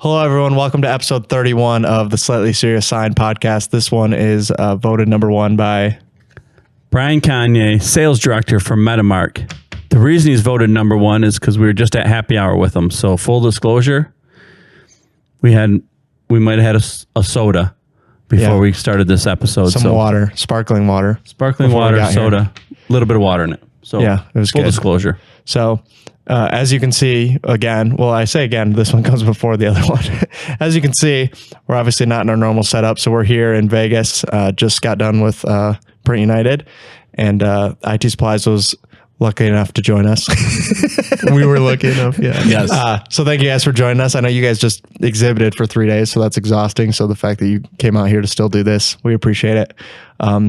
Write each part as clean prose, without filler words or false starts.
Hello, everyone. Welcome to episode 31 of the Slightly Serious Sign podcast. This one is voted number one by Brian Kanye, sales director for MetaMark. The reason he's voted number one is because we were just at happy hour with him. So full disclosure, we might have had a soda before we started this episode. Some water, sparkling water. Sparkling water, soda, a little bit of water in it. So yeah, it was full good. Disclosure. So as you can see, I say again, this one comes before the other one. As you can see, we're obviously not in our normal setup. So we're here in Vegas, just got done with Print United, and IT Supplies was lucky enough to join us. We were lucky enough, yeah. Yes. So thank you guys for joining us. I know you guys just exhibited for 3 days, so that's exhausting. So the fact that you came out here to still do this, we appreciate it.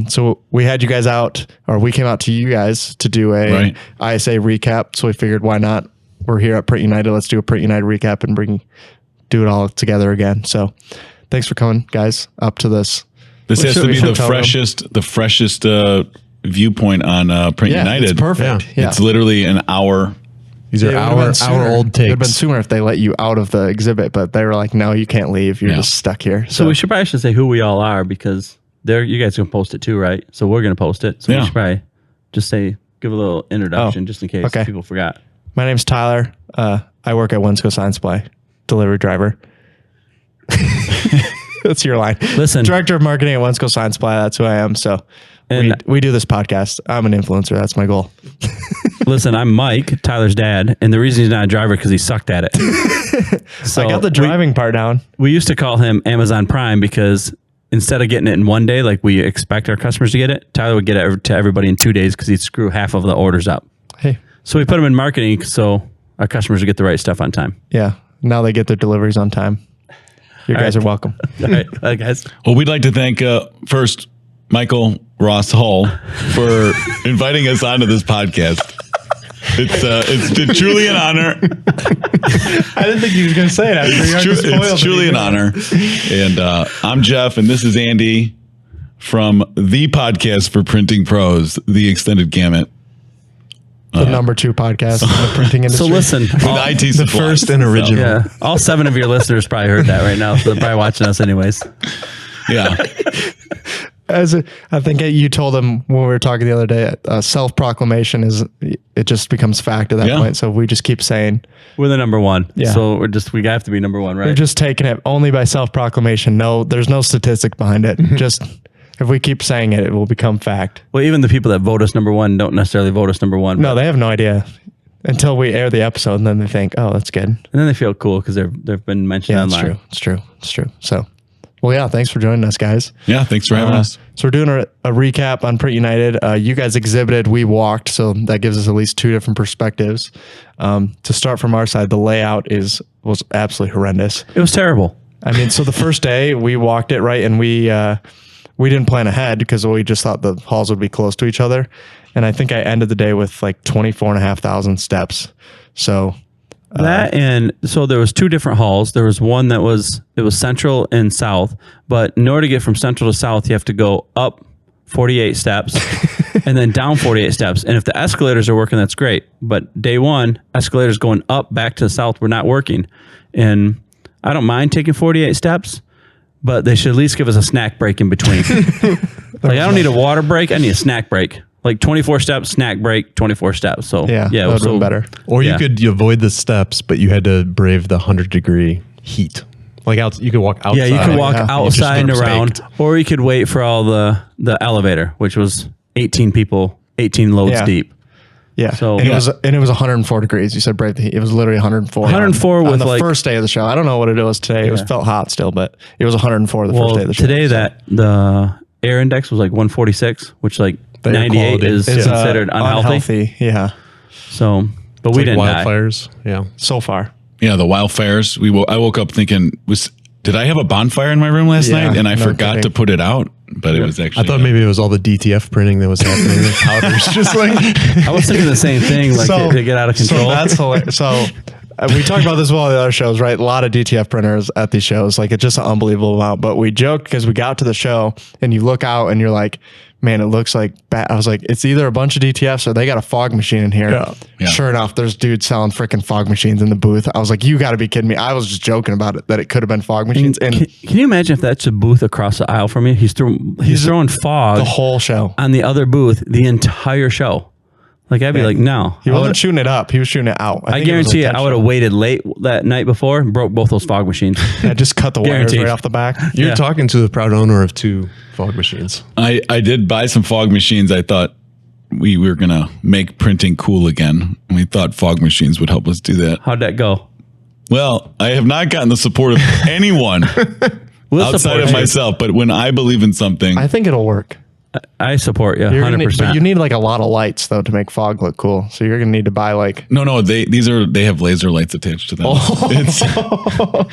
So we had you guys out, or we came out to you guys to do a ISA recap. So we figured, why not? We're here at Print United. Let's do a Print United recap and do it all together again. So thanks for coming, guys, up to this. This has to be the freshest viewpoint on Print United. It's perfect. Yeah. It's literally an hour. These are our old takes. It would have been sooner if they let you out of the exhibit, but they were like, no, you can't leave. You're just stuck here. So we should probably say who we all are, because you guys can post it too, right? So we're going to post it. So we should probably just give a little introduction just in case people forgot. My name's Tyler. I work at Wensco Sign Supply, delivery driver. That's your line. Listen, Director of Marketing at Wensco Sign Supply. That's who I am. So we do this podcast. I'm an influencer. That's my goal. Listen, I'm Mike, Tyler's dad, and the reason he's not a driver because he sucked at it. So I got the driving part down. We used to call him Amazon Prime because instead of getting it in 1 day, like we expect our customers to get it, Tyler would get it to everybody in 2 days because he'd screw half of the orders up. Hey. So we put him in marketing so our customers would get the right stuff on time. Yeah. Now they get their deliveries on time. You guys are welcome. All right, guys. Well, we'd like to thank first Michael Ross Hull for inviting us onto this podcast. It's truly an honor. I didn't think he was going to say it. It's truly an honor. And I'm Jeff, and this is Andy from the podcast for printing pros, The Extended Gamut. The number 2 podcast in the printing industry. So listen, with IT Supplies. The first and original. Yeah, all 7 of your listeners probably heard that right now, so they're probably watching us anyways. Yeah. I think you told them when we were talking the other day, self-proclamation it just becomes fact at that point. So we just keep saying we're the number one. Yeah. So we have to be number one, right? We're just taking it only by self-proclamation. No, there's no statistic behind it. Just if we keep saying it, it will become fact. Well, even the people that vote us number one don't necessarily vote us number one. No, they have no idea until we air the episode, and then they think, oh, that's good. And then they feel cool because they've been mentioned online. It's true. So, well, yeah, thanks for joining us, guys. Yeah, thanks for having us. So we're doing a recap on Print United. You guys exhibited, we walked, so that gives us at least 2 different perspectives. To start from our side, the layout was absolutely horrendous. It was terrible. I mean, so the first day we walked it, right, and we didn't plan ahead because we just thought the halls would be close to each other. And I think I ended the day with like 24,500 steps. So so there was 2 different halls. There was one it was central and south, but in order to get from central to south, you have to go up 48 steps and then down 48 steps. And if the escalators are working, that's great. But day 1, escalators going up back to the south were not working. And I don't mind taking 48 steps, but they should at least give us a snack break in between. Like, I don't need a water break. I need a snack break. Like 24 steps, snack break, 24 steps. So yeah, that would have been better. Or you could avoid the steps, but you had to brave the 100-degree heat. Like you could walk outside. Yeah, you could walk outside and around, or you could wait for all the elevator, which was 18 people, 18 loads deep. Yeah. So it was 104 degrees. You said brave the heat. It was literally 104. 104 on the first day of the show. I don't know what it was today. It felt hot still, but it was 104 the first day of the show. Today the air index was like 146, which like 98 is considered unhealthy. Yeah. So, but it's we didn't wildfires. Die. Yeah. So far. Yeah, the wildfires. I woke up thinking, did I have a bonfire in my room last night? And I forgot to put it out. But it was actually. I thought maybe it was all the DTF printing that was happening. The powders, just like. I was thinking the same thing. Like they get out of control. So that's hilarious. So we talked about this with all the other shows, right? A lot of DTF printers at these shows. Like, it's just an unbelievable amount. But we joked because we got to the show and you look out and you're like, man, it looks like bad. I was like, it's either a bunch of DTFs or they got a fog machine in here. Yeah. Sure enough, there's dudes selling freaking fog machines in the booth. I was like, you got to be kidding me. I was just joking about it, that it could have been fog machines. And Can you imagine if that's a booth across the aisle from you? He's throwing fog the whole show. on the other booth the entire show. Like, I'd be like, no. He wasn't shooting it up. He was shooting it out. I think it was guarantee you, I would have intentional. waited late that night before and broke both those fog machines. Yeah, just cut the wires Guaranteed. right off the back. You're Yeah. talking to the proud owner of 2 fog machines. I did buy some fog machines. I thought we were going to make printing cool again. And we thought fog machines would help us do that. How'd that go? Well, I have not gotten the support of anyone We'll outside support of you. myself. But when I believe in something, I think it'll work. I support you You're gonna 100%. but you need like a lot of lights though to make fog look cool. So you're gonna need to buy like no, they have laser lights attached to them.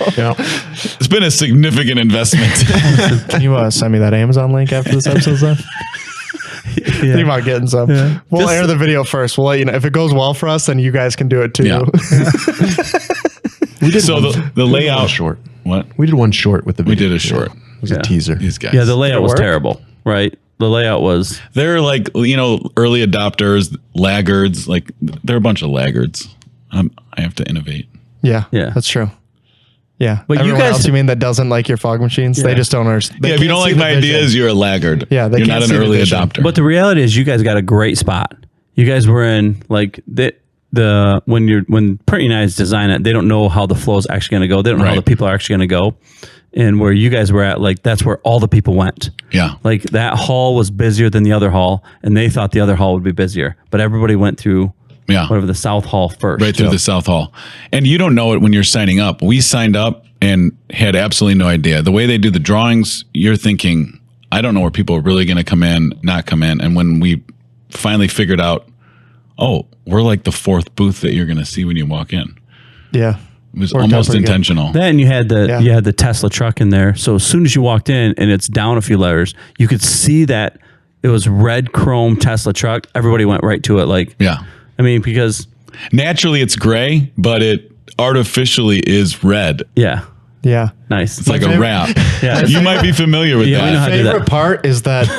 It's been a significant investment. Can you send me that Amazon link after this episode's done? Think about getting some. We'll Just- air the video first. We'll let you know. If it goes well for us, then you guys can do it too. Yeah. So the layout Short. What? We did one short with the We video. did a short. It was Yeah. a teaser. These guys. Yeah, the layout was work? terrible, right? The layout was. They're like, early adopters, laggards. Like, they're a bunch of laggards. I have to innovate. Yeah, Yeah. that's true. Yeah, But you everyone guys- else you mean that doesn't like your fog machines? They Yeah. just don't understand. Yeah, if you don't like my ideas, you're a laggard. Yeah, they you're can't not see an the early vision. adopter. But the reality is, you guys got a great spot. You guys were in like when Print United's design it, they don't know how the flow is actually going to go. They don't know how Right. the people are actually going to go. And where you guys were at, like that's where all the people went. yeah. Like that hall was busier than the other hall, and they thought the other hall would be busier, but everybody went through Yeah. whatever the South Hall first. Right through the South Hall. And you don't know it when you're signing up. We signed up and had absolutely no idea. The way they do the drawings, you're thinking, I don't know where people are really going to come in, not come in. And when we finally figured out, oh, we're like the 4th booth that you're going to see when you walk in. Yeah, It was Worked out almost pretty good. intentional. Then you had Yeah. the Tesla truck in there. So as soon as you walked in and it's down a few letters, you could see that it was red chrome Tesla truck. Everybody went right to it. Like, Yeah. I mean, because Naturally, it's gray, but it artificially is red. yeah, yeah. nice. It's like a favorite- wrap. Yeah. You might be familiar with Yeah, we know how that. to do that. Favorite part is that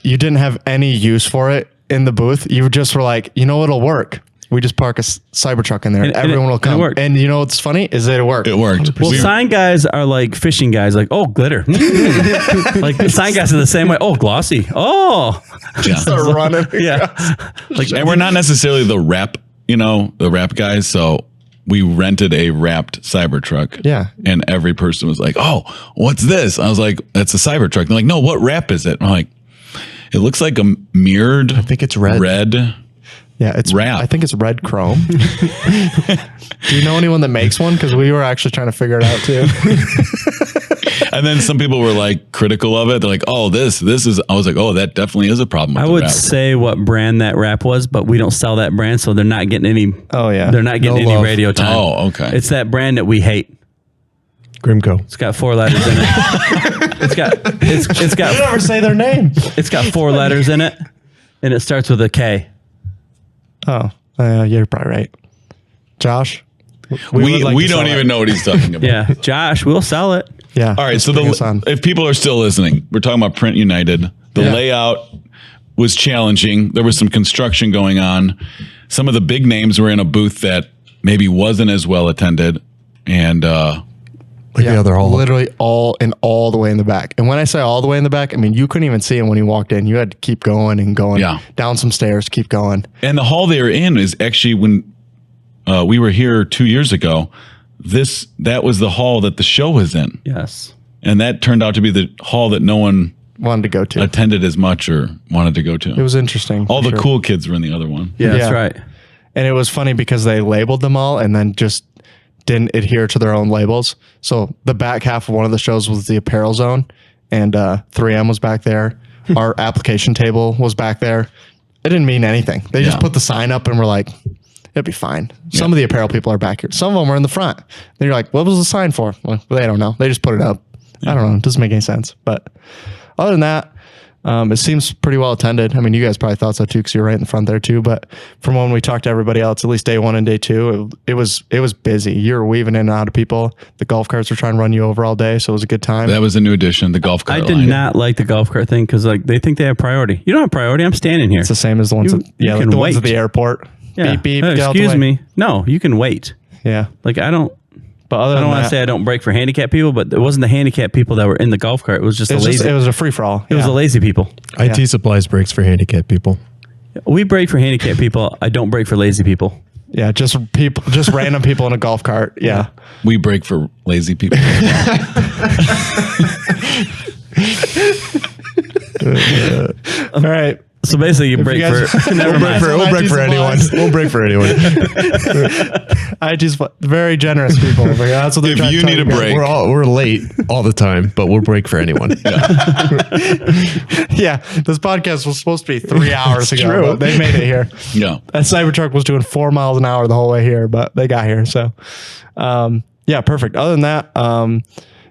you didn't have any use for it in the booth. You just were like, you know, it'll work. We just park a Cybertruck in there, and And it- everyone will and it come. worked. And you know what's funny is that it worked. It worked. Well, We- sign guys are like fishing guys, like, oh, glitter. Like the sign guys are the same way. Oh, glossy. Oh, yeah. Start running. yeah. Like, And we're not necessarily the wrap guys. So we rented a wrapped Cybertruck. Yeah. And every person was like, oh, what's this? I was like, that's a Cybertruck. They're like, no, what wrap is it? I'm like, it looks like a mirrored. I think it's red. Yeah, it's Wrap. I think it's red chrome. Do you know anyone that makes one? Because we were actually trying to figure it out too. And then some people were like critical of it. They're like, oh, this is, I was like, oh, that definitely is a problem with I the would wrap. say what brand that wrap was, but we don't sell that brand, so they're not getting any. Oh, yeah. they're not getting No any love. radio time. Oh, okay. It's that brand that we hate. Grimco. It's got 4 letters in it. It's got Never say their name. it's got 4 letters in it, and it starts with a K. Oh, you're probably right. Josh, we would like to don't sell even it. know what he's talking about. Yeah, Josh, we'll sell it. Yeah. All right. just So bring us on. if people are still listening, we're talking about Print United. The Yeah. layout was challenging. There was some construction going on. Some of the big names were in a booth that maybe wasn't as well attended. And Like the other hall. Literally all the way in the back. And when I say all the way in the back, I mean, you couldn't even see him when you walked in. You had to keep going and going Yeah. down some stairs, keep going. the hall they were in is actually when we were here 2 years ago. That was the hall that the show was in, Yes. and that turned out to be the hall that no one Wanted to go to. attended as much or wanted to go to. It was interesting. All for the sure. cool kids were in the other one. Yeah, that's Yeah. right. And it was funny because they labeled them all and then just didn't adhere to their own labels. So the back half of one of the shows was the apparel zone, and 3M was back there. Our application table was back there. It didn't mean anything. They just Yeah. put the sign up and were like, it'll be fine. Some of the apparel people are back here. Some of them were in the front. Then you're like, what was the sign for? Well, they don't know. They just put it up. I don't know. It doesn't make any sense. But other than that, It seems pretty well attended. I mean, you guys probably thought so too, because you're right in the front there too. But from when we talked to everybody else, at least day 1 and day 2, it was busy. You were weaving in and out of people. The golf carts were trying to run you over all day, so it was a good time. That was a new addition, the golf cart I did line. not like the golf cart thing because like they think they have priority. You don't have priority. I'm standing here. It's the same as the ones, You like can the ones at wait. the airport. Yeah. Beep beep. Hey, get out the excuse way. me. No, you can wait. Yeah, Like I don't but other I than don't want that, to say I don't break for handicapped people, but it wasn't the handicapped people that were in the golf cart. It was just it the was, lazy. it was a free for all. It was the lazy people. IT supplies breaks for handicapped people. We break for handicapped people. I don't break for lazy people. Yeah, just people, just random people in a golf cart. Yeah. We break for lazy people. All right. So basically, you break you guys- for. Never We'll break mind. for, we'll break for anyone. We'll break for anyone. I just very generous people. Like, that's what they're If trying to you tell need a guys. break. We're late all the time, but we'll break for anyone. Yeah, this podcast was supposed to be 3 hours ago, true. but they made it here. Yeah. That Cybertruck was doing 4 miles an hour the whole way here, but they got here. So, yeah, perfect. Other than that,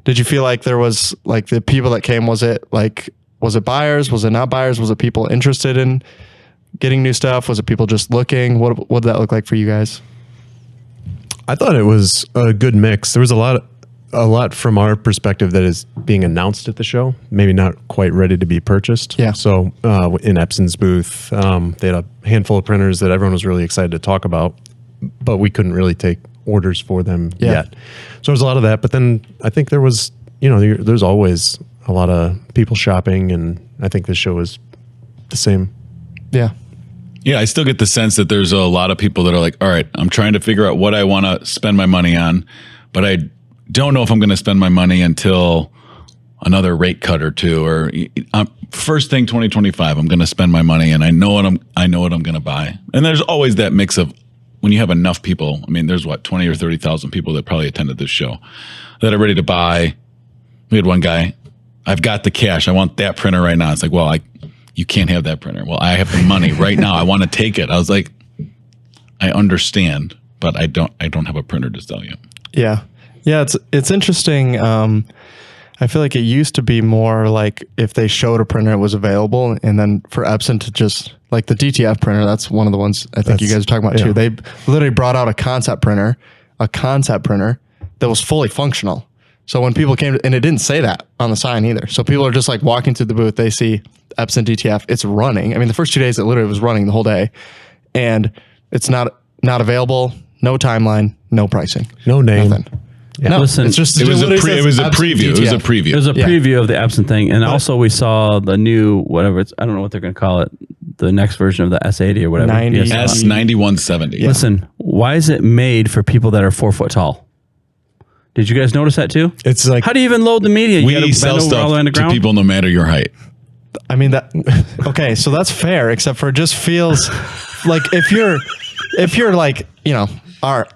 did you feel like there was like the people that came? Was it buyers? Was it not buyers? Was it people interested in getting new stuff? Was it people just looking? What did that look like for you guys? I thought it was a good mix. There was a lot from our perspective that is being announced at the show, maybe not quite ready to be purchased. Yeah. So in Epson's booth, they had a handful of printers that everyone was really excited to talk about, but we couldn't really take orders for them yet. So there was a lot of that. But then I think there was, there's always a lot of people shopping, and I think this show is the same. Yeah. Yeah, I still get the sense that there's a lot of people that are like, all right, I'm trying to figure out what I want to spend my money on, but I don't know if I'm going to spend my money until another rate cut or two, or first thing 2025, I'm going to spend my money, and I know what I'm going to buy. And there's always that mix of when you have enough people. I mean, there's 20 or 30,000 people that probably attended this show that are ready to buy. We had one guy, I've got the cash. I want that printer right now. It's like, well, you can't have that printer. Well, I have the money right now. I want to take it. I was like, I understand, but I don't have a printer to sell you. Yeah. Yeah. It's interesting. I feel like it used to be more like if they showed a printer, it was available. And then for Epson to just like the DTF printer, that's one of the ones I think you guys are talking about too. They literally brought out a concept printer that was fully functional. So when people came and it didn't say that on the sign either. So people are just like walking through the booth. They see Epson DTF. It's running. I mean, the first 2 days it literally was running the whole day, and it's not available. No timeline. No pricing. No name. Nothing. Yeah. No, Listen, it's just It was a literally says preview. It was a Epson preview. It was a Yeah. preview of the Epson thing, and also we saw the new whatever it's. I don't know what they're going to call it. The next version of the S80 or whatever. 90. Yes. S9170. Yeah. Listen, why is it made for people that are 4 foot tall? Did you guys notice that too? It's like How do you even load the media? You gotta We sell bend over all the way on the stuff to ground? people no matter your height. I mean that. Okay, so that's fair, except for it just feels like if you're like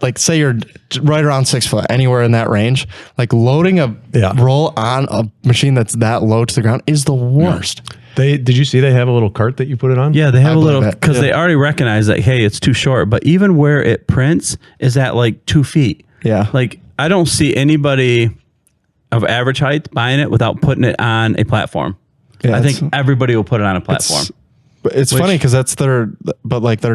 like say you're right around 6 foot, anywhere in that range, like loading a roll on a machine that's that low to the ground is the worst. did you see they have a little cart that you put it on? Yeah, they have a believe little, it. because they already recognize that, hey, it's too short, but even where it prints is at like 2 feet. Yeah. Like, I don't see anybody of average height buying it without putting it on a platform. Yeah, I think it's- everybody will put it on a platform. It's funny because that's their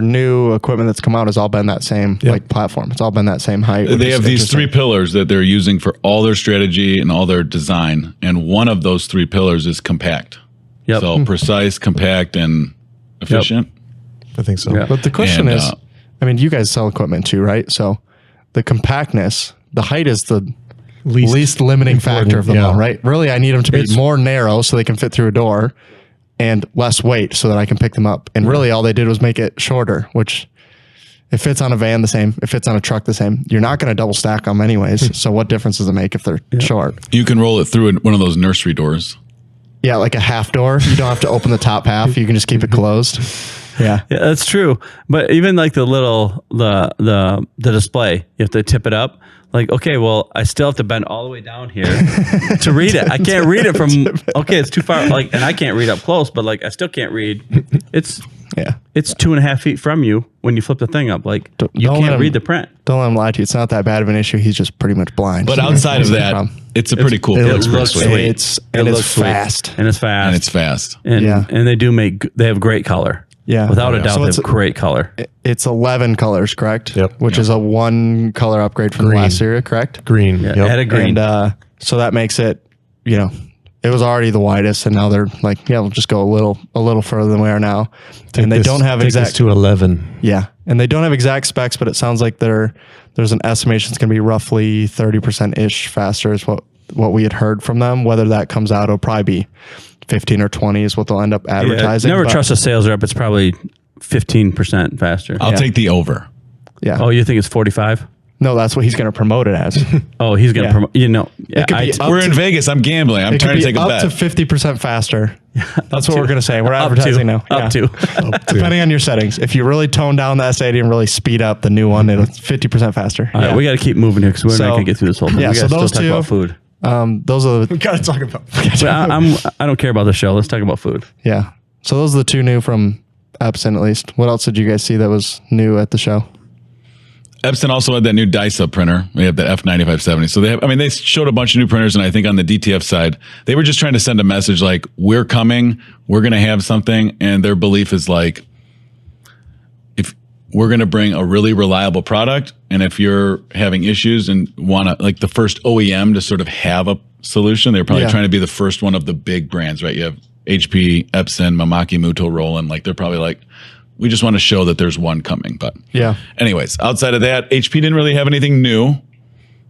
new equipment that's come out has all been that same like platform. It's all been that same height. which They is have these interesting. 3 pillars that they're using for all their strategy and all their design. And one of those 3 pillars is compact. Yep. So precise, compact, and efficient. I think so. Yeah. But the question And, is, I mean, you guys sell equipment too, right? So the compactness, the height is the least limiting factor of them all, right? Really, I need them to be more narrow so they can fit through a door, and less weight so that I can pick them up. And really, all they did was make it shorter, which it fits on a van the same. It fits on a truck the same. You're not going to double stack them anyways. So what difference does it make if they're short? You can roll it through one of those nursery doors. Yeah, like a half door. You don't have to open the top half. You can just keep it closed. Yeah. Yeah, that's true. But even like the little the display, you have to tip it up. Like, okay, well, I still have to bend all the way down here to read it. I can't read it from. Okay, it's too far. Like, and I can't read up close, but like, I still can't read. It's Yeah. It's 2.5 feet from you when you flip the thing up. Like you don't let can't him- read the print. Don't let him lie to you. It's not that bad of an issue. He's just pretty much blind. But So outside of that's the that, problem. it's a pretty cool. it It's pretty looks sweet. sweet. It's It and it's looks sweet. fast. And it's fast. And it's fast. And, Yeah. and they have great color. Yeah. Without a Yeah. doubt, So they it's have great color. It's 11 colors, correct? Yep. Which is a 1 color upgrade from the Green. last series, correct? Green. Yeah, Yep. add a green. And so that makes it, it was already the widest, and now they're like, yeah, we'll just go a little further than we are now. And they don't have Take this exact to 11. Yeah, and they don't have exact specs, but it sounds like there's an estimation it's going to be roughly 30% ish faster is what we had heard from them. Whether that comes out, it'll probably be 15 or 20 is what they'll end up advertising. Never but- trust a sales rep. It's probably 15% faster. I'll take the over. Yeah. Oh, you think it's 45? No, that's what he's going to promote it as. Oh, he's going to Yeah. promote. Yeah, could be up We're to- in Vegas. I'm gambling. I'm It trying could to be take a up bet. to 50% faster. That's what we're going to say. We're up advertising now. Up Yeah. to. Depending on your settings. If you really tone down the S80 and really speed up the new one, it's 50% faster. All right, Yeah. we got to keep moving here because we're So- not going to get through this whole thing. yeah, we got so to those still talk two- about food. Those are the, We got to talk about. I don't care about the show. Let's talk about food. yeah. So those are the two new from Epson, at least. What else did you guys see that was new at the show? Epson also had that new DISA printer. We have the F9570. So they showed a bunch of new printers, and I think on the DTF side, they were just trying to send a message like, we're coming, we're going to have something. And their belief is like, if we're going to bring a really reliable product, and if you're having issues and want to, like the first OEM to sort of have a solution, they're probably Yeah. trying to be the first one of the big brands, right? You have HP, Epson, Mamaki, Muto, Roland. Like they're probably like, we just want to show that there's one coming. But Yeah. anyways, outside of that, HP didn't really have anything new.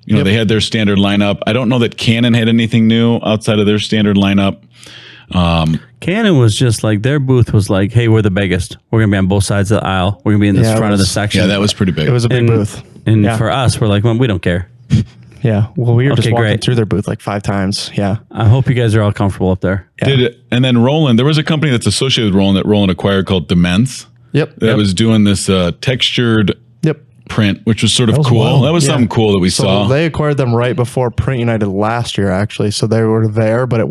They had their standard lineup. I don't know that Canon had anything new outside of their standard lineup. Canon was just like, their booth was like, hey, we're the biggest. We're going to be on both sides of the aisle. We're going to be in this Yeah, it front of the was- section. Yeah, that was pretty big. It was a big and, booth. And Yeah. for us, we're like, well, we don't care. Yeah. Well, we were just Okay, walking great. through their booth like 5 times. Yeah. I hope you guys are all comfortable up there. And then Roland, there was a company that's associated with Roland that Roland acquired called Demence Yep. that was doing this textured Yep. print, which was sort of was cool. wild. That was Yeah. something cool that we So saw. they acquired them right before Print United last year, actually. So they were there, but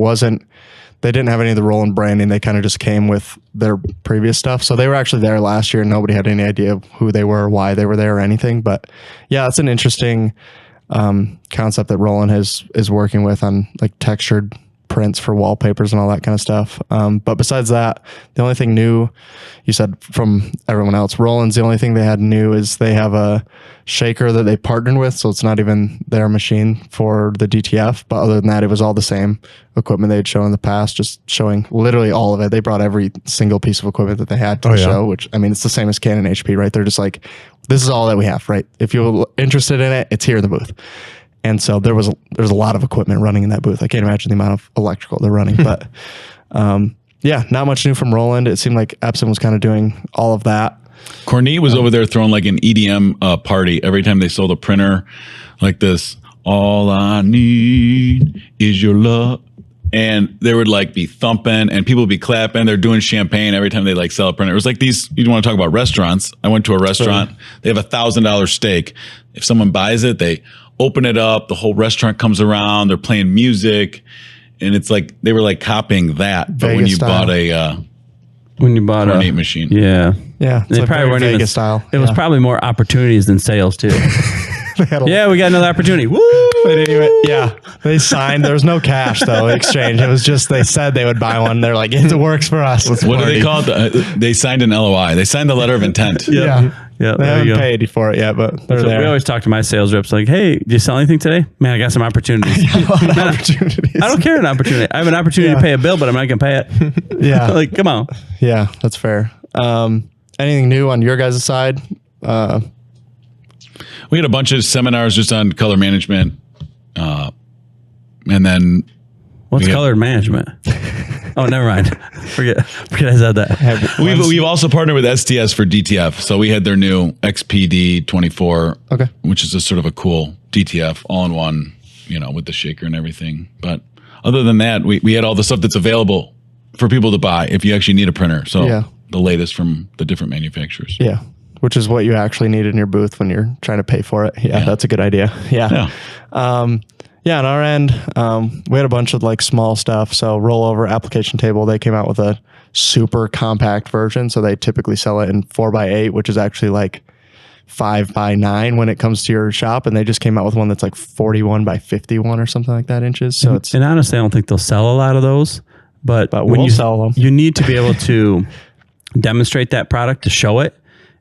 they didn't have any of the Roland branding. They kind of just came with their previous stuff. So they were actually there last year and nobody had any idea of who they were, why they were there or anything. But yeah, it's an interesting concept that Roland is working with on like textured prints for wallpapers and all that kind of stuff. But besides that, the only thing new, you said from everyone else, Roland's the only thing they had new is they have a shaker that they partnered with. So it's not even their machine for the DTF. But other than that, it was all the same equipment they'd shown in the past, just showing literally all of it. They brought every single piece of equipment that they had to the yeah. show, which I mean, it's the same as Canon HP, right? They're just like, this is all that we have, right? If you're interested in it, it's here in the booth. And so there's a lot of equipment running in that booth. I can't imagine the amount of electrical they're running, but yeah, not much new from Roland. It seemed like Epson was kind of doing all of that. Cornette was over there throwing like an EDM party every time they sold a printer like this. All I need is your love. And they would like be thumping and people would be clapping. They're doing champagne every time they like sell a printer. It was like these, you want to talk about restaurants. I went to a restaurant. They have $1,000 steak. If someone buys it, they open it up. The whole restaurant comes around. They're playing music. And it's like, they were like copying that. But when Vegas you style. bought When you bought a Cornette machine. Yeah. Yeah, it's They like probably very weren't even Vegas style. It was Yeah. probably more opportunities than sales too. They had a- Yeah, we got another opportunity. Woo! They didn't even, yeah, they signed. There was no cash though exchange. It was just they said they would buy one. They're like, it works for us. Let's What do party. they call it? They signed an LOI. They signed the letter of intent. Yeah, Yeah, they there you haven't go. paid for it yet, but they're So there. we always talk to my sales reps like, hey, do you sell anything today? Man, I got some opportunities. Opportunities. I don't care an opportunity. I have an opportunity to pay a bill, but I'm not going to pay it. Yeah, Like, come on. yeah, that's fair. Anything new on your guys' side? We had a bunch of seminars just on color management. And then What's We got- colored management? Oh, never mind. Forget I said that. we've also partnered with STS for DTF. So we had their new XPD 24, Okay. which is a sort of a cool DTF all in one, with the shaker and everything. But other than that, we had all the stuff that's available for people to buy if you actually need a printer. So Yeah. the latest from the different manufacturers. Yeah, which is what you actually need in your booth when you're trying to pay for it. Yeah, that's a good idea. Yeah. Yeah, on our end, we had a bunch of like small stuff. So rollover application table, they came out with a super compact version. So they typically sell it in 4x8, which is actually like 5x9 when it comes to your shop. And they just came out with one that's like 41 by 51 or something like that inches. So it's, and honestly, I don't think they'll sell a lot of those, but when we'll you sell them. you need to be able to demonstrate that product to show it.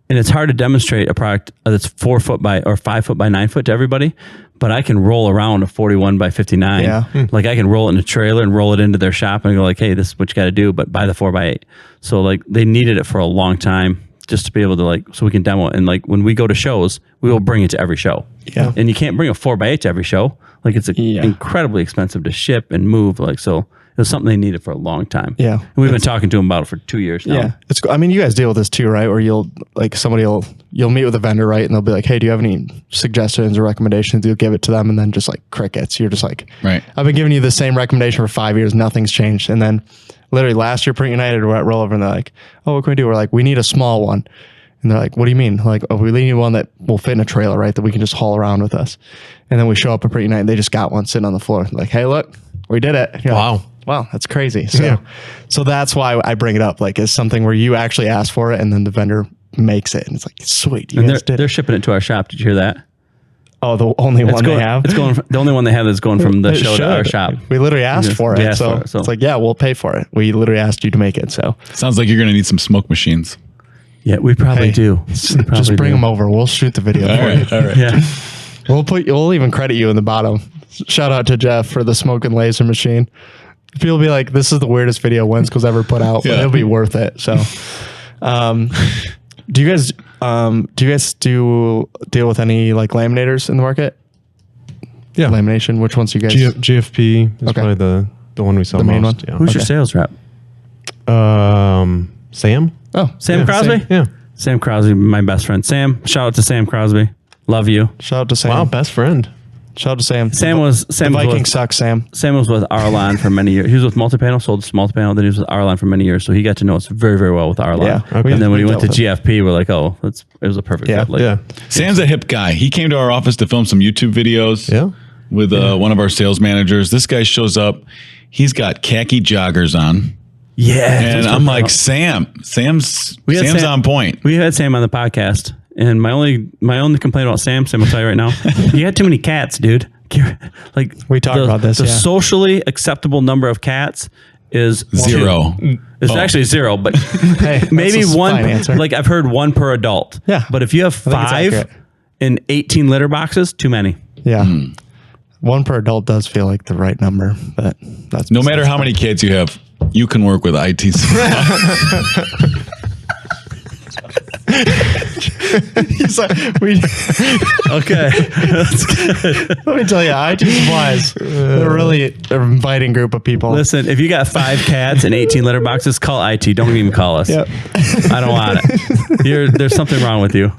And it's hard to demonstrate a product that's 4 foot by or 5 foot by 9 foot to everybody. But I can roll around a 41 by 59. Yeah. Like I can roll it in a trailer and roll it into their shop and go like, hey, this is what you got to do, but buy the 4x8. So like they needed it for a long time just to be able to like, so we can demo it. And like when we go to shows, we will bring it to every show. Yeah. And you can't bring a 4x8 to every show. Like it's incredibly expensive to ship and move. Like, so it was something they needed for a long time. Yeah. And we've been talking to them about it for 2 years now. Yeah. It's, I mean, you guys deal with this too, right? Where you'll like you'll meet with a vendor, right? And they'll be like, hey, do you have any suggestions or recommendations? You'll give it to them and then just like crickets. You're just like, Right. I've been giving you the same recommendation for 5 years. Nothing's changed. And then literally last year, Print United, we're at rollover and they're like, oh, what can we do? We're like, we need a small one. And they're like, what do you mean? Like, oh, we need one that will fit in a trailer, right? That we can just haul around with us. And then we show up at Print United and they just got one sitting on the floor. Like, hey, look, we did it. And you're like, Wow. wow, that's crazy. So, so that's why I bring it up. Like, it's something where you actually ask for it and then the vendor makes it. And it's like, sweet. You And guys did they're it. shipping it to our shop. Did you hear that? Oh, the only one they have? It's going. The only one they have is going from the It show to our should. shop. We literally asked Yes, for we it. asked So, for it, so. it's like, yeah, we'll pay for it. We literally asked you to make it. So Sounds like you're going to need some smoke machines. Yeah, we probably Hey, do. We just probably bring do. them over. We'll shoot the video All for you. right. All right. Yeah. We'll even credit you in the bottom. Shout out to Jeff for the smoking laser machine. People be like, this is the weirdest video Wensco's ever put out, but Yeah. it'll be worth it. So, do you guys deal with any like laminators in the market? Yeah. Lamination. Which ones do you guys? GFP is Okay. probably the one we sell The main most. one? Who's your sales rep? Yeah. Sam? Oh, Sam yeah, Crosby? Sam. Yeah. Sam Crosby, my best friend. Sam, shout out to Sam Crosby. Love you. Shout out to Sam. Wow, best friend. Shout out to Sam. Sam was The Vikings suck, Sam. Sam was with Arlon for many years. He was with Multipanel, sold to Multipanel. Then he was with Arlon for many years, so he got to know us very, very well with Arlon. Yeah. Okay. And then when he We went to dealt with GFP, we're like, oh, it was a perfect Yeah. fit. Like, Yeah. Sam's a hip guy. He came to our office to film some YouTube videos Yeah. with one of our sales managers. This guy shows up. He's got khaki joggers on. yeah. And I'm like, Sam's had Sam- on point. We had Sam on the podcast, and my only complaint about Sam, I'll tell you right now, you had too many cats, dude. Like We talked about this, The yeah. socially acceptable number of cats is 0. It's Oh. actually 0, but Hey, maybe that's a one. fine answer. Like I've heard one per adult. Yeah. But if you have think it's 5 accurate. in 18 litter boxes, too many. Yeah. One per adult does feel like the right number, but that's No matter how many kids you have, you can work with IT support. He's like, Okay. That's good. let me tell you, IT supplies, they're really an inviting group of people. Listen, if you got 5 cats and 18 litter boxes, call IT. Don't even call us. Yep. I don't want it. There's something wrong with you.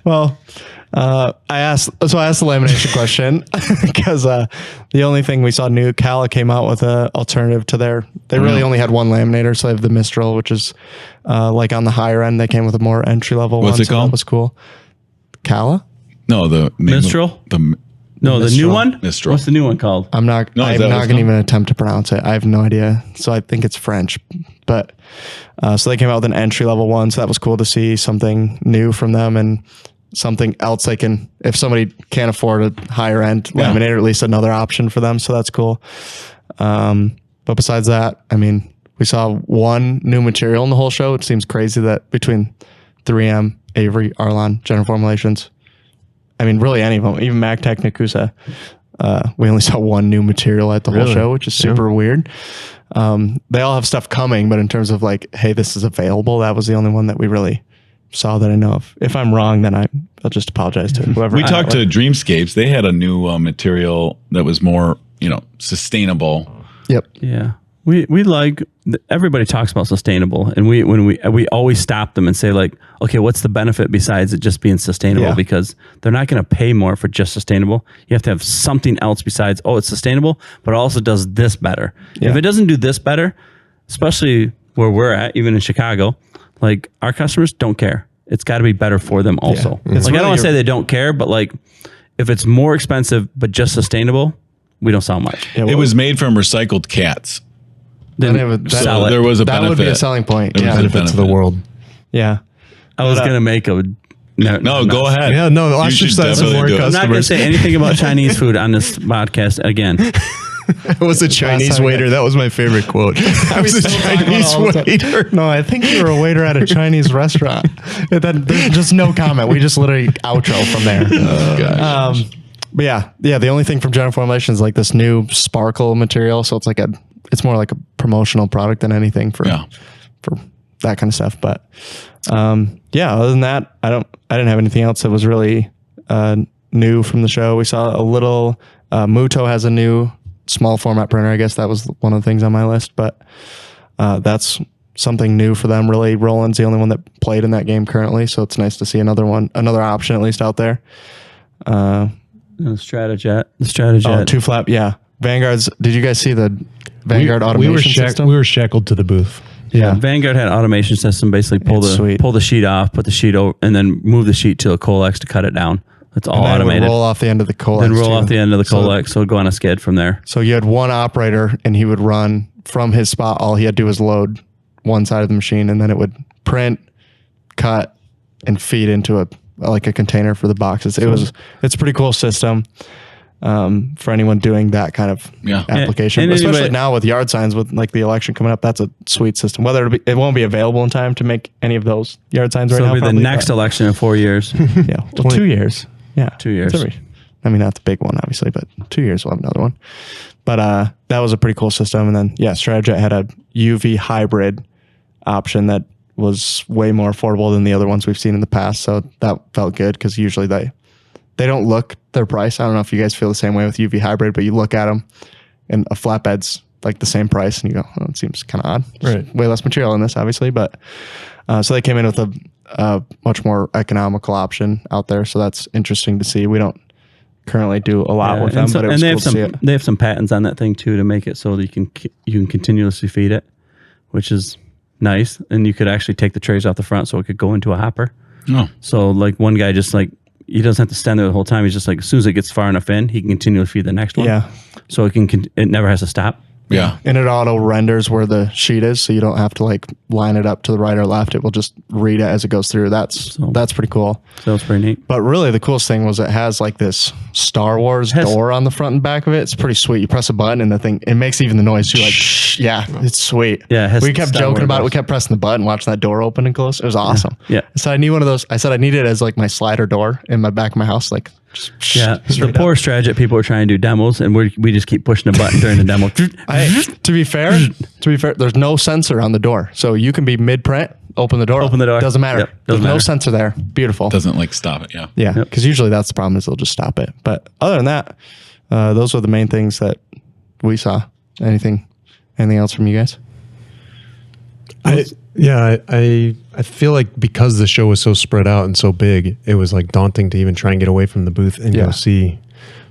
Well, I asked the lamination question because the only thing we saw new, Cala came out with an alternative to they really only had one laminator. So they have the Mistral, which is like on the higher end. They came with a more entry level one. What's it so called? That was cool. Cala? No, the name of- Mistral? the No, the new Mistral. one? Mistral. What's the new one called? I'm not No, is I'm that what not it's going to called? even attempt to pronounce it. I have no idea. So I think it's French. But so they came out with an entry level one. So that was cool to see something new from them and something else they can, if somebody can't afford a higher end laminator, at least another option for them. So that's cool. But besides that, I mean, we saw one new material in the whole show. It seems crazy that between 3M, Avery, Arlon, General Formulations, I mean, really any of them, even MacTech, Nakusa, we only saw one new material at the whole Really? show, which is super weird. They all have stuff coming, but in terms of like, hey, this is available, that was the only one that we really saw that I know of. If I'm wrong, then I'll just apologize to whoever. We talked to Dreamscapes. They had a new material that was more, sustainable. Yep. Yeah. We like, everybody talks about sustainable, and we always stop them and say like, okay, what's the benefit besides it just being sustainable? Yeah. Because they're not going to pay more for just sustainable. You have to have something else besides, oh, it's sustainable, but it also does this better. Yeah. If it doesn't do this better, especially where we're at, even in Chicago, like our customers don't care. It's got to be better for them also. It's Like I don't really want to say they don't care, but like if it's more expensive but just sustainable, we don't sell much. Yeah, It was made from recycled cats. Then it would- that- sell it. There was a that benefit. would be a selling point. There was Yeah. a Benefit to the benefit. world. Yeah. I was gonna make a No, go ahead. Yeah, no, You should ostracize definitely more do it. I'm not gonna customers. say anything about Chinese food on this podcast again. I was a Chinese time we waiter. That was my favorite quote. I was a still talk about Chinese all the time. waiter. No, I think you were a waiter at a Chinese restaurant. There's just no comment. We just literally outro from there. Gosh. But yeah, the only thing from General Formulation is like this new sparkle material. So it's more like a promotional product than anything for that kind of stuff. But other than that, I didn't have anything else that was really new from the show. We saw a little Muto has a new small format printer. I guess that was one of the things on my list, but that's something new for them. Really, Roland's the only one that played in that game currently, so it's nice to see another option at least out there. The Stratajet. Two flap, yeah. Vanguard's. Did you guys see the Vanguard automation system? We were shackled to the booth. Yeah, Vanguard had automation system. Basically, pull the sheet off, put the sheet over, and then move the sheet to a Colex to cut it down. It's all And then it would automated. roll off the end of the Colex. Then roll too. off the end of the Colex, so it'd go on a skid from there. So you had one operator, and he would run from his spot. All he had to do was load one side of the machine, and then it would print, cut, and feed into a container for the boxes. It's a pretty cool system for anyone doing that kind of application, And especially anybody- now with yard signs with like the election coming up. That's a sweet system. It won't be available in time to make any of those yard signs right So now. it'll be the probably, next but- election in 4 years. yeah, well, 2 years. Yeah, 2 years. I mean, not the big one, obviously, but 2 years we'll have another one. But that was a pretty cool system. And then, Stratajet had a UV hybrid option that was way more affordable than the other ones we've seen in the past. So that felt good because usually they don't look their price. I don't know if you guys feel the same way with UV hybrid, but you look at them and a flatbed's like the same price and you go, oh, it seems kind of odd. Right. Way less material in this, obviously. But so they came in with a much more economical option out there. So that's interesting to see. We don't currently do a lot with them, but it was cool to see it. They have some patents on that thing too to make it so that you can continuously feed it, which is nice. And you could actually take the trays off the front so it could go into a hopper. Oh. So like one guy just like, he doesn't have to stand there the whole time. He's just like, as soon as it gets far enough in, he can continually feed the next one. Yeah. So it never has to stop. Yeah. And it auto renders where the sheet is, so you don't have to like line it up to the right or left. It will just read it as it goes through. That's pretty cool. So that's pretty neat. But really, the coolest thing was it has like this Star Wars door on the front and back of it. It's pretty sweet. You press a button and the thing, it makes even the noise too. Like, yeah, it's sweet. Yeah, it has we kept Star joking Wars about it. We doors. kept pressing the button, watching that door open and close. It was awesome. Yeah. So I need one of those. I said I need it as like my slider door in my back of my house. Like, Yeah, the straight poor Strategic people are trying to do demos, and we just keep pushing the button during the demo. To be fair, there's no sensor on the door, so you can be mid-print, open the door. Doesn't matter. Yep, There's doesn't no matter. sensor there. Beautiful. Doesn't like stop it. Yeah. Yeah, Yep. because usually that's the problem is they'll just stop it. But other than that, those were the main things that we saw. Anything else from you guys? I feel like because the show was so spread out and so big, it was like daunting to even try and get away from the booth and go see.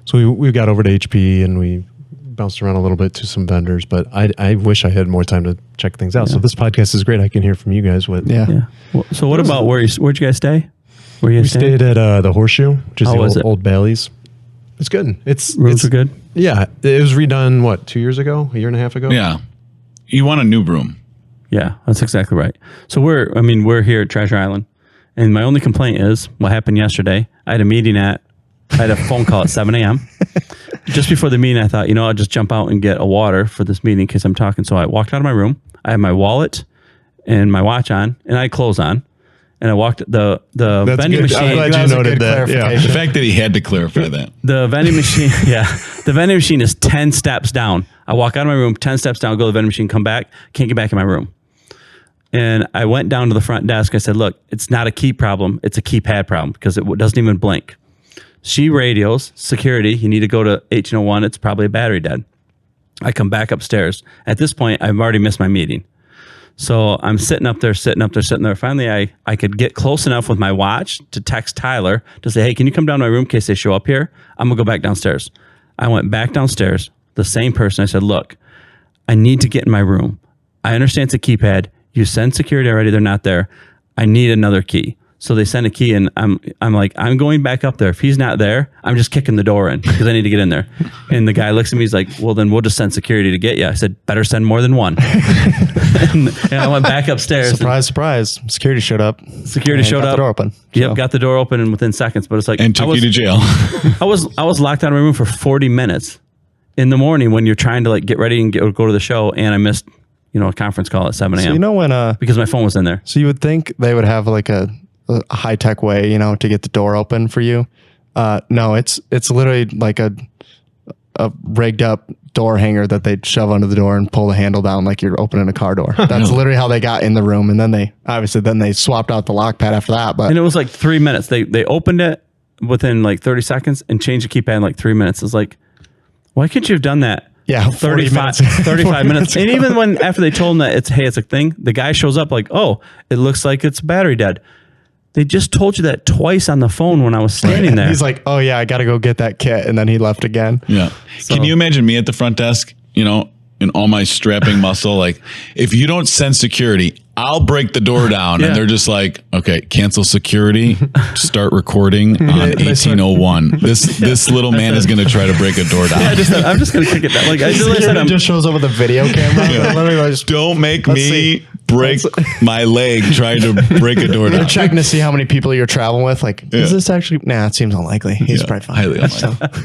So we got over to HP and we bounced around a little bit to some vendors, but I wish I had more time to check things out. So this podcast is great. I can hear from you guys. Yeah. Well, so what about where'd you guys stay? Where you We staying? stayed at the Horseshoe, which is How the was it? old Bailey's. It's good. Rooms are good. Yeah, it was redone. 2 years ago, a year and a half ago. Yeah. You want a new broom. Yeah, that's exactly right. So we're here at Treasure Island, and my only complaint is what happened yesterday. I had a phone call at 7 a.m. Just before the meeting, I thought, I'll just jump out and get a water for this meeting because I'm talking. So I walked out of my room. I had my wallet and my watch on, and I had clothes on. And I walked the vending good. I'm machine. glad you That was a noted good that. Yeah. The fact that he had to clarify that. The vending machine, the vending machine is 10 steps down. I walk out of my room, 10 steps down, go to the vending machine, come back, can't get back in my room. And I went down to the front desk. I said, look, it's not a key problem. It's a keypad problem because it doesn't even blink. She radios, security, you need to go to 1801. It's probably a battery dead. I come back upstairs. At this point, I've already missed my meeting. So I'm sitting up there. Finally, I could get close enough with my watch to text Tyler to say, hey, can you come down to my room in case they show up here? I'm going to go back downstairs. I went back downstairs, the same person. I said, look, I need to get in my room. I understand it's a keypad. You send security already. They're not there. I need another key. So they send a key, and I'm like, I'm going back up there. If he's not there, I'm just kicking the door in because I need to get in there. And the guy looks at me. He's like, well, then we'll just send security to get you. I said, better send more than one. and I went back upstairs. Surprise, surprise. Security showed up. Security showed got up. the door open. Yep, So- got the door open and within seconds. But it's like And took you to jail. I was locked out of my room for 40 minutes in the morning when you're trying to like get ready and go to the show, and I missed a conference call at 7 a.m. So you know when because my phone was in there. so you would think they would have like a high tech way, to get the door open for you. No, it's literally like a rigged up door hanger that they shove under the door and pull the handle down like you're opening a car door. That's literally how they got in the room, and then they swapped out the lock pad after that. But And it was like 3 minutes. They opened it within like 30 seconds and changed the keypad in like 3 minutes. It's like, why couldn't you have done that? yeah, 35 minutes. And even when after they told them that it's a thing, the guy shows up like, oh, it looks like it's battery dead. They just told you that twice on the phone when I was standing there. He's like, oh yeah, I got to go get that kit, and then he left again. Yeah. Can you imagine me at the front desk, in all my strapping muscle? Like, if you don't send security, I'll break the door down. Yeah. And they're just like, okay, cancel security, start recording on 1801. This little man is going to try to break a door down. I just said, I'm just going to kick it down. Like I Security just shows up with a video camera. Literally, like, just Don't make Let's me see. break my leg trying to break a door They're down. checking to see how many people you're traveling with. Like, Yeah. is this actually? Nah, it seems unlikely. He's Yeah, probably fine. highly unlikely.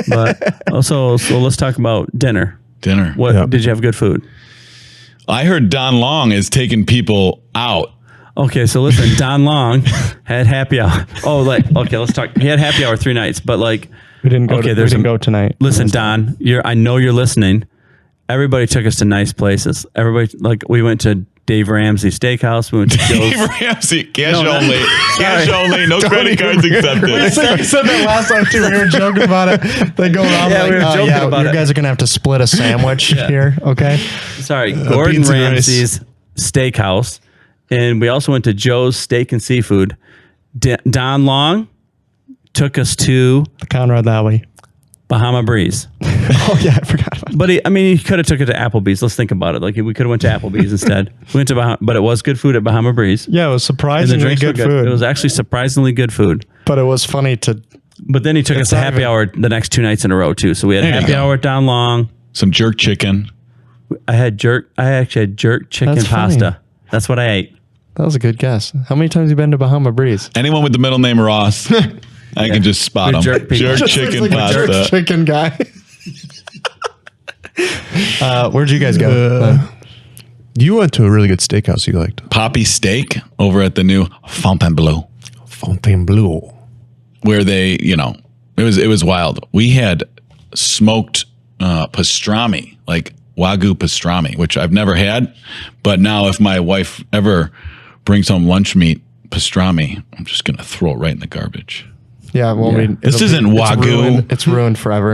But also, so let's talk about dinner. Dinner. What Yep. did you have good food? I heard Don Long is taking people out. Okay, so listen, Don Long had happy hour. Oh, okay, let's talk. He had happy hour 3 nights, but like, We didn't go. Okay, We there's didn't a- go tonight. listen, Don, I know you're listening. Everybody took us to nice places. Everybody, like, we went to Dave Ramsey Steakhouse. We went to Dave Joe's. Ramsey, cash No, no. only. Cash only, no credit cards We accepted. said that last time too. We were joking about it. They go around Yeah, like, we were joking about you it. guys are gonna have to split a sandwich here, okay? Sorry, Gordon beans and rice. Ramsay's Steakhouse. And we also went to Joe's Steak and Seafood. Don Long took us to The Conrad that way. Bahama Breeze. Oh yeah, I forgot about. But he could have took it to Applebee's. Let's think about it. Like we could have went to Applebee's instead. We went to but it was good food at Bahama Breeze. Yeah, it was And the surprisingly drinks were good food. It was actually surprisingly good food. but it was funny to. But then he took us to not happy even- hour the next 2 nights in a row too. So we had There you happy go. hour at Don Long. Some jerk chicken. I actually had jerk chicken That's funny. pasta. That's what I ate. That was a good guess. How many times have you been to Bahama Breeze? Anyone with the middle name Ross, I can just spot We're them. jerk people. Jerk Just chicken looks like a jerk pasta. chicken guy. Where'd you guys go? You went to a really good steakhouse you liked. Poppy Steak over at the new Fontainebleau, Fontainebleau. where they, it was wild. We had smoked pastrami, like Wagyu pastrami, which I've never had. But now if my wife ever brings home lunch meat pastrami, I'm just going to throw it right in the garbage. Yeah, well, Yeah. I mean, This it'll isn't it's Wagyu. ruined- It's ruined forever.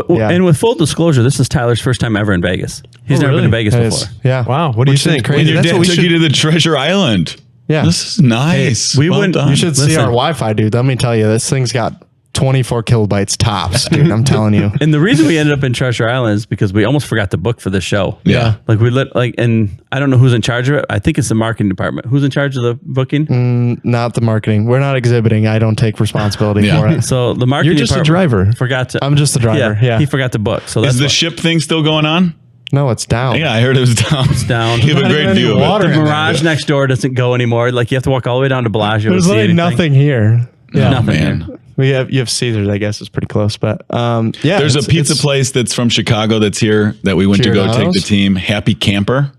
Yeah. And with full disclosure, this is Tyler's first time ever in Vegas. He's never been to Vegas It before. is. Yeah. Wow, what do Which you is think? crazy. And your That's dad what we took should- you to the Treasure Island. Yeah. This is nice. we Well went- done. You should see Listen. our Wi-Fi, dude. Let me tell you, this thing's got 24 kilobytes tops, dude. I'm telling you. And the reason we ended up in Treasure Island is because we almost forgot to book for the show. Yeah. Like and I don't know who's in charge of it. I think it's the marketing department. Who's in charge of the booking? Not the marketing. We're not exhibiting. I don't take responsibility Yeah. for it. So the marketing You're just a department driver. forgot to. I'm just the driver. Yeah. He forgot to book. So that's Is the why- ship thing still going on? No, it's down. Yeah, I heard it was down. It's down. You have a Not great even view any of water it. the Mirage next door doesn't go anymore. Like you have to walk all the way down to Bellagio. There's to see literally anything. nothing here. Yeah. Nothing man. here. You have Caesars, I guess, is pretty close, but yeah. There's a it's- pizza it's- place that's from Chicago that's here that we went to go take the Giordano's? team. Happy Camper.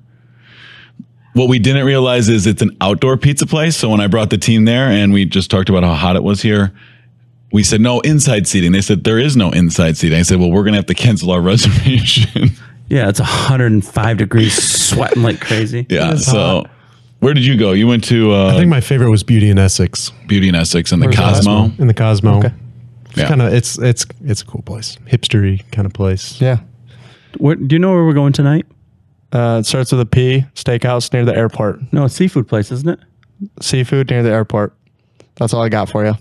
What we didn't realize is it's an outdoor pizza place. So when I brought the team there and we just talked about how hot it was here, we said, no inside seating. They said, there is no inside seating. I said, well, we're going to have to cancel our reservation. Yeah, it's 105 degrees, sweating like crazy. Yeah. is So hot. where did you go? You went to I think my favorite was Beauty in Essex. Beauty in Essex and the Where's Cosmo. In the Cosmo. Okay. It's Yeah. kind of it's a cool place. Hipstery kind of place. Yeah. Do you know where we're going tonight? It starts with a P. Steakhouse near the airport. No, it's seafood place, isn't it? Seafood near the airport. That's all I got for you.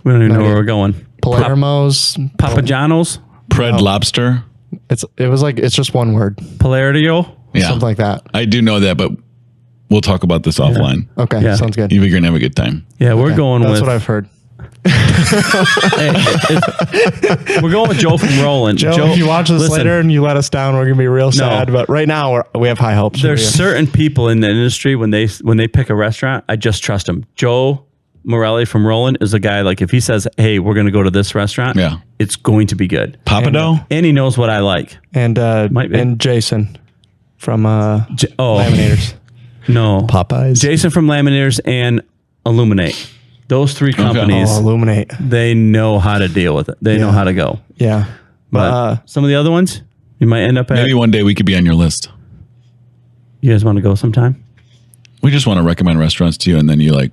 We don't even know No, where yeah. we're going. Palermo's. Papa John's, Pred Lobster. It's just one word. Palario. Yeah. Something like that. I do know that, but we'll talk about this offline. Okay, Yeah. sounds good. You're going to have a good time. Yeah, we're Okay, going That's with. what I've heard. We're going with Joe from Roland. Joe, if you watch this listen, later and you let us down, we're gonna be real sad. But right now, we have high hopes. for there's you. certain people in the industry when they pick a restaurant, I just trust them. Joe Morelli from Roland is a guy, like, if he says, "Hey, we're going to go to this restaurant," Yeah. it's going to be good. Papado? And he knows what I like. and Might be. and Jason from Oh Laminators. no, Popeyes. Jason from Laminators and Illuminate. Those three companies, Oh, Illuminate. they know how to deal with it. They know how to go. Yeah, But some of the other ones, you might end up at. Maybe one day we could be on your list. You guys want to go sometime? We just want to recommend restaurants to you, and then you like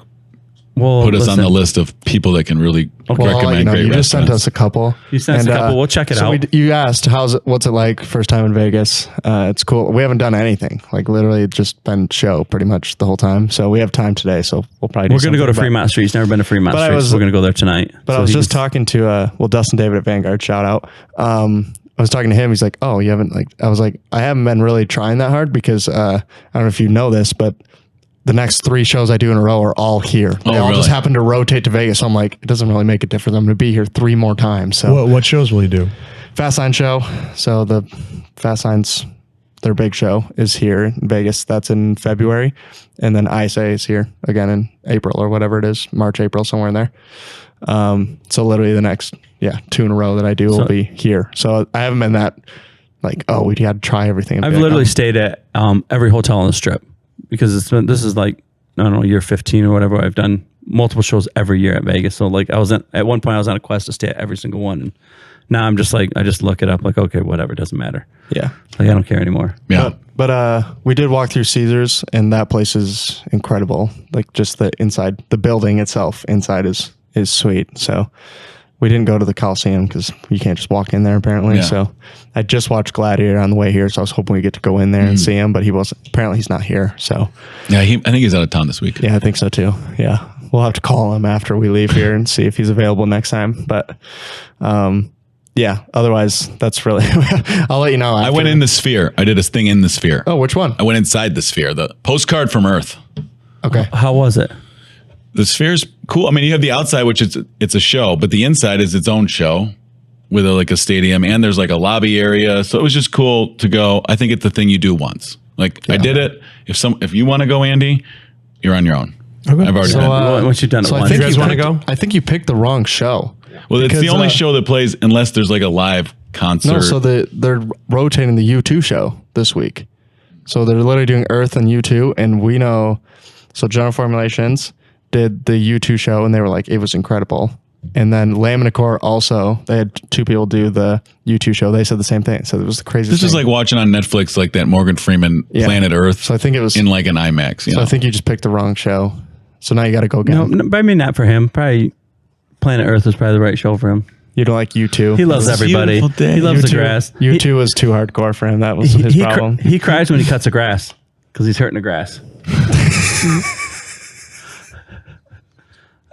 Well, put us on listen, the list of people that can really well, I'll let recommend you know, great you just sent restaurants. us a couple. You sent us a couple. We'll check it so out. you asked, what's it like first time in Vegas? It's cool. We haven't done anything. Like literally just been show pretty much the whole time. So we have time today. So we'll probably do We're going to go to something, but- Fremont Street. He's never been to Fremont But I Street. was- So we're going to go there tonight. But So I was he just can- talking to Dustin David at Vanguard, shout out. I was talking to him. He's like, "Oh, you haven't like." I was like, "I haven't been really trying that hard because I don't know if you know this, but the next 3 shows I do in a row are all here. They all really? just happen to rotate to Vegas. So I'm like, it doesn't really make a difference. I'm going to be here 3 more times. So What shows will you do? Fast Sign show. So the Fast Signs, their big show is here in Vegas. That's in February, and then ISA is here again in April or whatever it is, March, April, somewhere in there. So literally the next 2 in a row that I do will be here. So I haven't been that like, oh, we got to try everything. I've literally stayed at every hotel on the Strip because this is like, I don't know, year 15 or whatever. I've done multiple shows every year at Vegas. So like at one point I was on a quest to stay at every single one. And now I'm just like, I just look it up like, okay, whatever, it doesn't matter. Yeah. Like I don't care anymore. Yeah. But we did walk through Caesars, and that place is incredible. Like just the inside, the building itself inside is sweet. So we didn't go to the Coliseum because you can't just walk in there apparently. Yeah. So I just watched Gladiator on the way here, so I was hoping we get to go in there and see him, but he wasn't. Apparently he's not here. So Yeah, I think he's out of town this week. yeah, I think so too. Yeah, we'll have to call him after we leave here and see if he's available next time. But yeah, otherwise that's really. I'll let you know. I After. went in the Sphere. I did a thing in the Sphere. Oh, which one? I went inside the Sphere. The postcard from Earth. Okay. How was it? The Sphere's cool. I mean, you have the outside, which it's a show, but the inside is its own show with like a stadium, and there's like a lobby area. So it was just cool to go. I think it's the thing you do once. Like I did it. If you want to go, Andy, you're on your own. Okay. I've already So, been. Once you've done it So I once. think You guys wanna picked- go? I think you picked the wrong show. Well, it's because, the only show that plays unless there's like a live concert. No, so they're rotating the U2 show this week. So they're literally doing Earth and U2, and we know. So General Formulations did the U2 show, and they were like, it was incredible. And then Laminacore also, they had 2 people do the U2 show. They said the same thing. So it was the craziest. This is thing. like watching on Netflix, like that Morgan Freeman Yeah. Planet Earth. So I think it was. in like an IMAX. You So know? I think you just picked the wrong show. So now you got to go again. No, but I mean, not for him. Probably Planet Earth is probably the right show for him. You don't like U2. He loves everybody. beautiful day. He loves the U2 grass. U2 was too hardcore for him. That was his He problem. he cries when he cuts the grass because he's hurting the grass.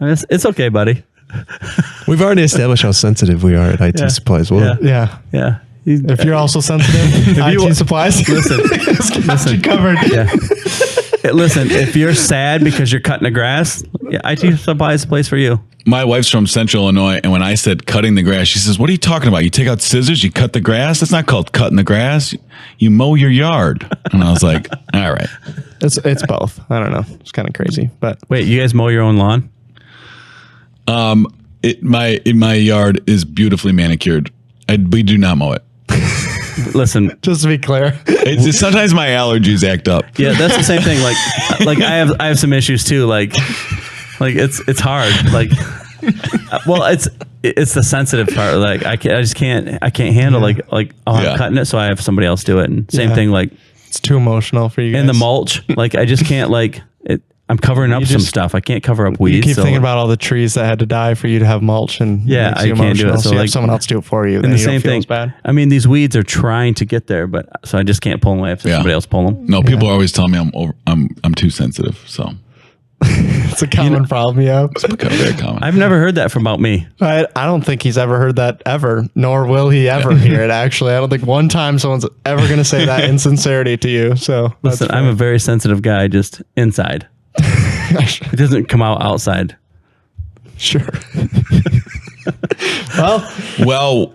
I mean, it's okay, buddy. We've already established how sensitive we are at IT Yeah. supplies. Well, Yeah. Yeah. Yeah. He's, If you're also sensitive, you- IT supplies. listen, covered. yeah. Listen, if you're sad because you're cutting the grass, yeah, IT Supply is the place for you. My wife's from Central Illinois, and when I said cutting the grass, she says, "What are you talking about? You take out scissors, you cut the grass? That's not called cutting the grass. You mow your yard." And I was like, "All right." It's both. I don't know. It's kind of crazy, but Wait, you guys mow your own lawn? My yard is beautifully manicured. We do not mow it. Listen, just to be clear, It's sometimes my allergies act up. yeah, that's the same thing. Like I have some issues too. Like it's hard. Like, well, it's the sensitive part. Like I can't handle like I'm Yeah. cutting it, so I have somebody else do it. And same Yeah. thing like it's too emotional for you guys. in the mulch. Like I just can't like it. I'm covering up some just- stuff. I can't cover up weeds. You keep so- thinking about all the trees that had to die for you to have mulch, and Yeah, it makes I you can't do it. emotional. So, you have like- someone else do it for you. And then the you don't same feel thing. as bad. I mean, these weeds are trying to get there, but so I just can't pull them away. I have to Yeah. somebody else pull them. No, people always tell me I'm too sensitive. So It's a common problem you have. Very common. I've never heard that from about me. I don't think he's ever heard that ever, nor will he ever hear it. Actually, I don't think one time someone's ever going to say that in sincerity to you. So Listen, I'm a very sensitive guy, just inside. It doesn't come out outside. Sure. Well,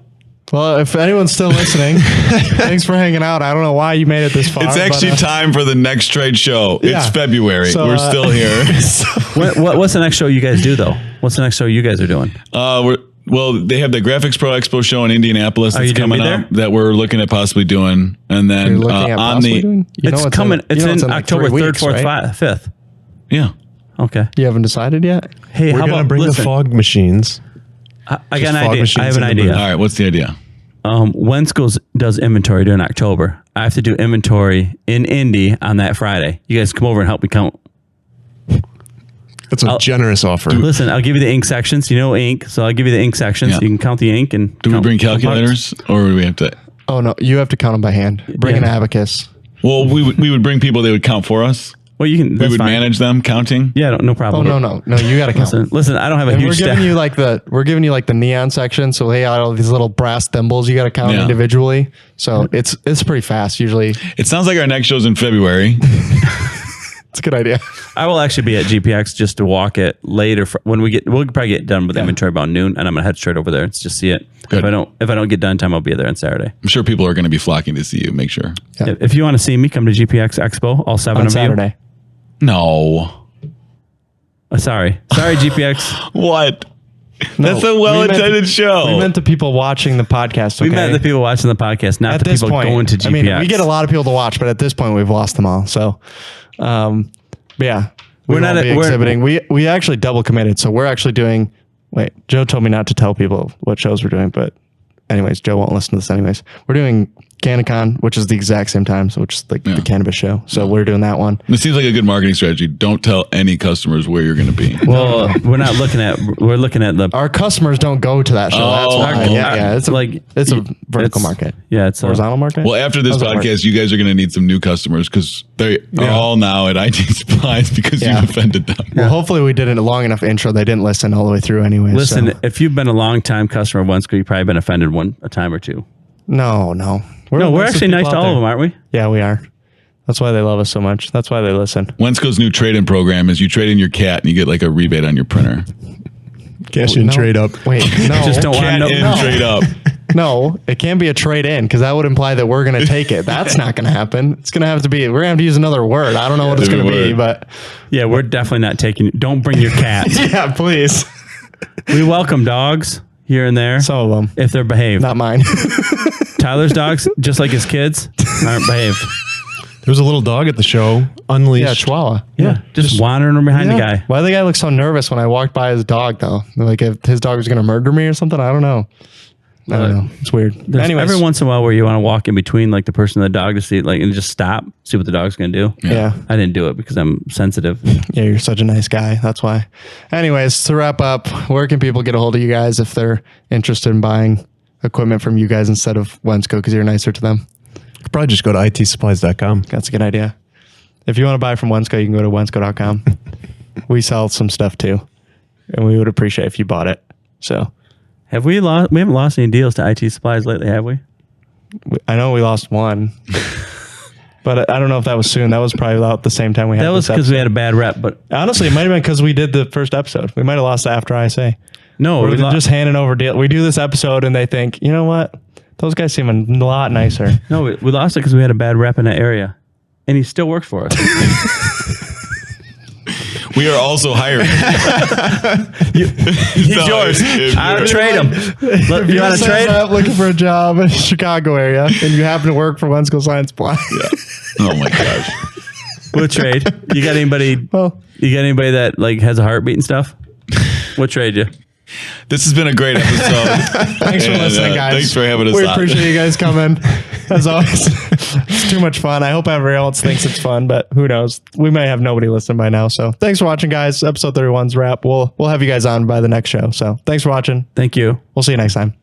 if anyone's still listening, thanks for hanging out. I don't know why you made it this far. It's actually time for the next trade show. Yeah. It's February. So, We're still here. What's the next show you guys do, though? What's the next show you guys are doing? They have the Graphics Pro Expo show in Indianapolis that's you gonna coming be up that we're looking at possibly doing. And then You're looking at on possibly the doing? You know It's coming. It's in like October 3 3rd, weeks, 4th, right? 5th. yeah. Okay. You haven't decided yet? Hey, We're how going to about bring the listen, fog machines. I got just an fog idea. machines I have an in the idea. booth. All right. What's the idea? Wensco does inventory during October. I have to do inventory in Indy on that Friday. You guys come over and help me count. That's a generous offer. Listen, I'll give you the ink sections. You know ink, so I'll give you the ink sections. Yeah. You can count the ink and. Do we count bring the parts. calculators or do we have to? Oh, no. You have to count them by hand. Bring an abacus. Well, we would bring people. They would count for us. Well, you can. We That's would fine. manage them counting. Yeah, no Oh, problem. no. You got to count. Listen. I don't have a And huge we're giving staff. you like the neon section. So they got all these little brass thimbles you got to count Yeah. individually. So it's pretty fast usually. It sounds like our next show's in February. It's a good idea. I will actually be at GPX just to walk it later. When we'll probably get done with inventory about noon, and I'm gonna head straight over there and just see it. Good. If I don't get done in time, I'll be there on Saturday. I'm sure people are going to be flocking to see you. Make sure. Yeah. If you want to see me, come to GPX Expo. All 7 On of Saturday. No. you. Sorry, GPX. What? No, That's a we well-intended meant- show. We meant the people watching the podcast. Okay? We met the people watching the podcast, not at the this people point, going to GPX. I mean, we get a lot of people to watch, but at this point, we've lost them all. So, but yeah, We're not won't be we're- exhibiting. We actually double committed, so we're actually doing. Wait, Joe told me not to tell people what shows we're doing, but anyways, Joe won't listen to this anyways. We're doing CannaCon, which is the exact same time, so which is like the cannabis show. So we're doing that one. This seems like a good marketing strategy. Don't tell any customers where you're going to be. Well, we're looking at the. Our customers don't go to that show. That's Oh, why. okay. Yeah. It's a It's vertical market. Yeah, it's Horizontal market. Well, after this How's that work? podcast, you guys are going to need some new customers because they are all now at IT Supplies because Yeah. you've offended them. Well, hopefully we did a long enough intro. They didn't listen all the way through anyway. Listen, so. if you've been a long time customer of Wensco, you've probably been offended a time or two. No. We're actually nice to all of them, aren't we? Yeah, we are. That's why they love us so much. That's why they listen. Wensco's new trade-in program is you trade in your cat and you get like a rebate on your printer. Cash in, No. trade up. Wait, no. Just don't want Cat to in, know. trade up. No, it can't be a trade in because that would imply that we're going to take it. That's not going to happen. It's going to have to be, we're going to have to use another word. I don't know what it's going to be, but Yeah, we're definitely not taking. Don't bring your cat. yeah, please. We welcome dogs here and there Some of them, if they're behaved. not mine. Tyler's dogs, just like his kids, aren't behaved. There was a little dog at the show, unleashed. Yeah, Chihuahua. Yeah, just wandering behind the guy. Why the guy look so nervous when I walked by his dog though? Like if his dog was going to murder me or something? I don't know. I don't know. It's weird. There's Anyways, every once in a while where you want to walk in between like the person and the dog to see and just stop, see what the dog's going to do. yeah. I didn't do it because I'm sensitive. Yeah, you're such a nice guy. That's why. Anyways, to wrap up, where can people get a hold of you guys if they're interested in buying equipment from you guys instead of Wensco because you're nicer to them? You could probably just go to itsupplies.com. That's a good idea. If you want to buy from Wensco, you can go to wensco.com. We sell some stuff too, and we would appreciate if you bought it. So Have we lost? We haven't lost any deals to IT Supplies lately, have we? I know we lost one, but I don't know if that was soon. That was probably about the same time we had That was this because we episode. had a bad rep, but Honestly, it might have been because we did the first episode. We might have lost after I say. no, We're we just handing over deal. We do this episode and they think, you know what? Those guys seem a lot nicer. we lost it because we had a bad rep in that area, and he still works for us. We are also hiring. He's yours. I'll trade him. Look, you want to trade? I'm looking for a job in the Chicago area and you happen to work for Wensco Science Supply. Oh my gosh. We'll trade. You got anybody? Well, You got anybody that like has a heartbeat and stuff? We'll trade you. This has been a great episode. thanks for And, listening, guys. Thanks for having us We on. appreciate you guys coming. As always, it's too much fun. I hope everyone else thinks it's fun, but who knows? We may have nobody listening by now. So thanks for watching, guys. Episode 31's wrap. We'll have you guys on by the next show. So thanks for watching. Thank you. We'll see you next time.